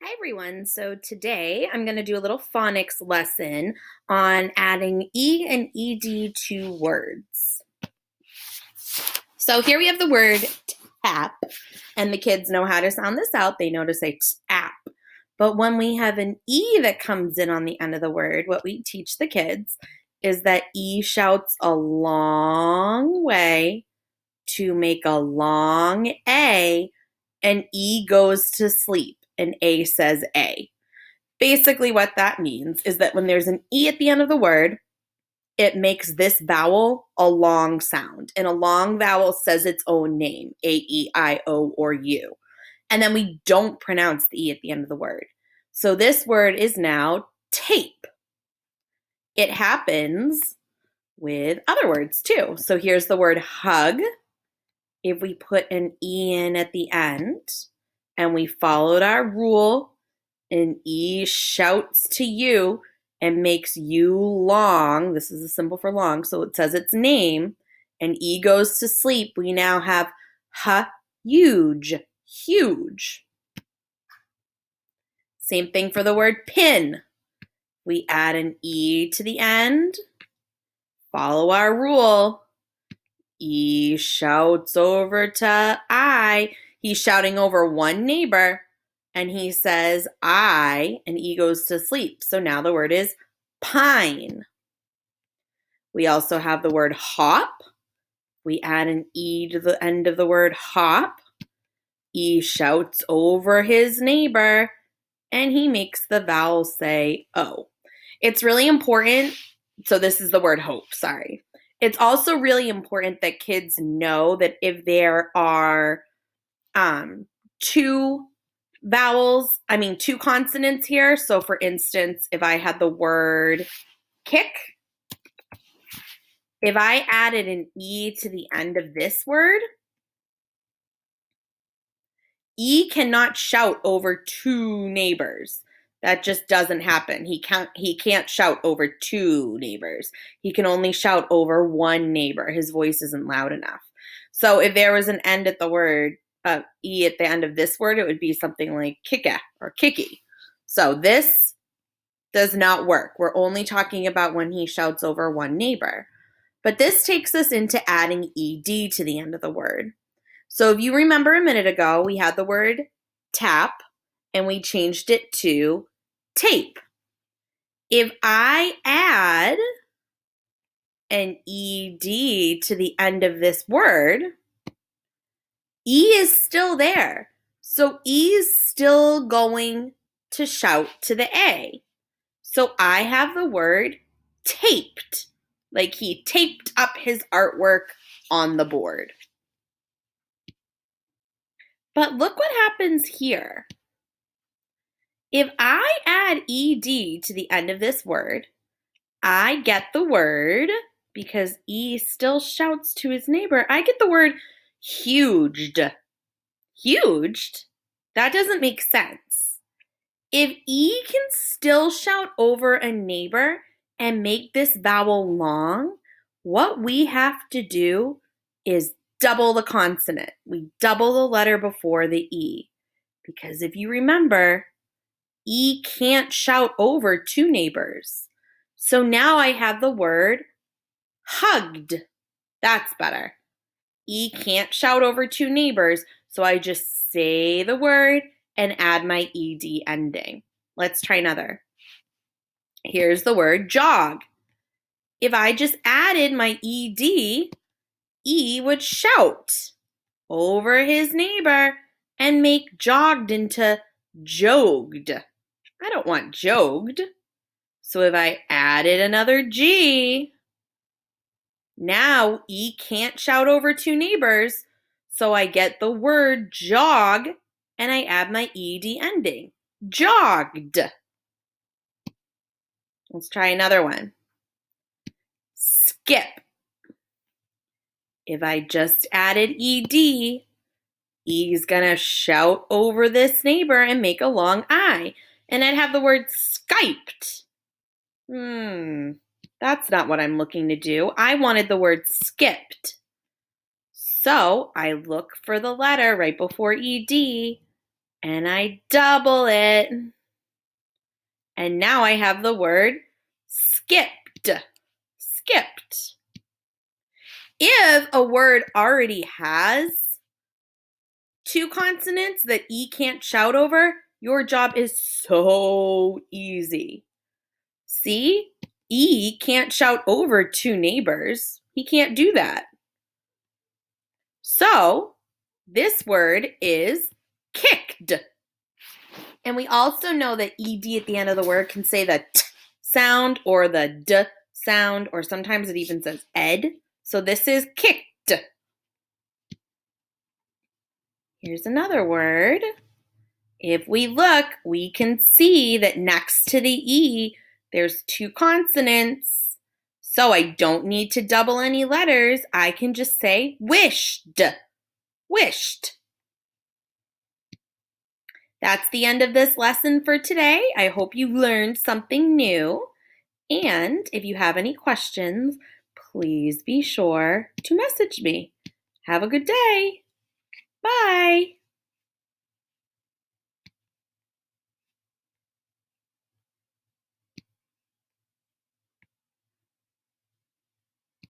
Hi everyone. So today I'm going to do a little phonics lesson on adding E and ED to words. So here we have the word tap, and the kids know how to sound this out. They know to say tap. But when we have an E that comes in on the end of the word, what we teach the kids is that E shouts a long way to make a long A, and E goes to sleep, and A says A. Basically, what that means is that when there's an E at the end of the word, it makes this vowel a long sound. And a long vowel says its own name, A, E, I, O, or U. And then we don't pronounce the E at the end of the word. So this word is now tape. It happens with other words too. So here's the word hug. If we put an E in at the end and we followed our rule, an E shouts to you and makes you long. This is a symbol for long, so it says its name. And E goes to sleep. We now have huge, huge. Same thing for the word pin. We add an E to the end. Follow our rule. E shouts over to I. He's shouting over one neighbor. And he says I, and E goes to sleep. So now the word is pine. We also have the word hop. We add an E to the end of the word hop. E shouts over his neighbor, and he makes the vowel say O. It's really important. So this is the word hope, sorry. It's also really important that kids know that if there are two consonants here. So for instance, if I had the word kick, if I added an E to the end of this word, E cannot shout over two neighbors. That just doesn't happen. He can't shout over two neighbors. He can only shout over one neighbor. His voice isn't loud enough. So if there was an end at the word, E at the end of this word, it would be something like kicka or kicky. So this does not work. We're only talking about when he shouts over one neighbor. But this takes us into adding ED to the end of the word. So if you remember a minute ago, we had the word tap and we changed it to tape. If I add an ED to the end of this word, E is still there. So E is still going to shout to the A. So I have the word taped, like he taped up his artwork on the board. But look what happens here. If I add ED to the end of this word, I get the word, because E still shouts to his neighbor, I get the word huged. Huged? That doesn't make sense. If E can still shout over a neighbor and make this vowel long, what we have to do is double the consonant. We double the letter before the E. Because if you remember, E can't shout over two neighbors. So now I have the word hugged. That's better. E can't shout over two neighbors, so I just say the word and add my ED ending. Let's try another. Here's the word jog. If I just added my ED, E would shout over his neighbor and make jogged into jogged. I don't want jogged. So if I added another G, now E can't shout over two neighbors, so I get the word jog and I add my ED ending. Jogged. Let's try another one. Skip. If I just added ED, E's gonna shout over this neighbor and make a long I. And I'd have the word Skyped. That's not what I'm looking to do. I wanted the word skipped. So I look for the letter right before ED and I double it. And now I have the word skipped. Skipped. If a word already has two consonants that E can't shout over, your job is so easy. See? E can't shout over two neighbors. He can't do that. So, this word is kicked. And we also know that ed at the end of the word can say the t sound or the d sound, or sometimes it even says ed. So this is kicked. Here's another word. If we look, we can see that next to the E, there's two consonants. So I don't need to double any letters. I can just say wished. Wished. That's the end of this lesson for today. I hope you learned something new. And if you have any questions, please be sure to message me. Have a good day. Bye.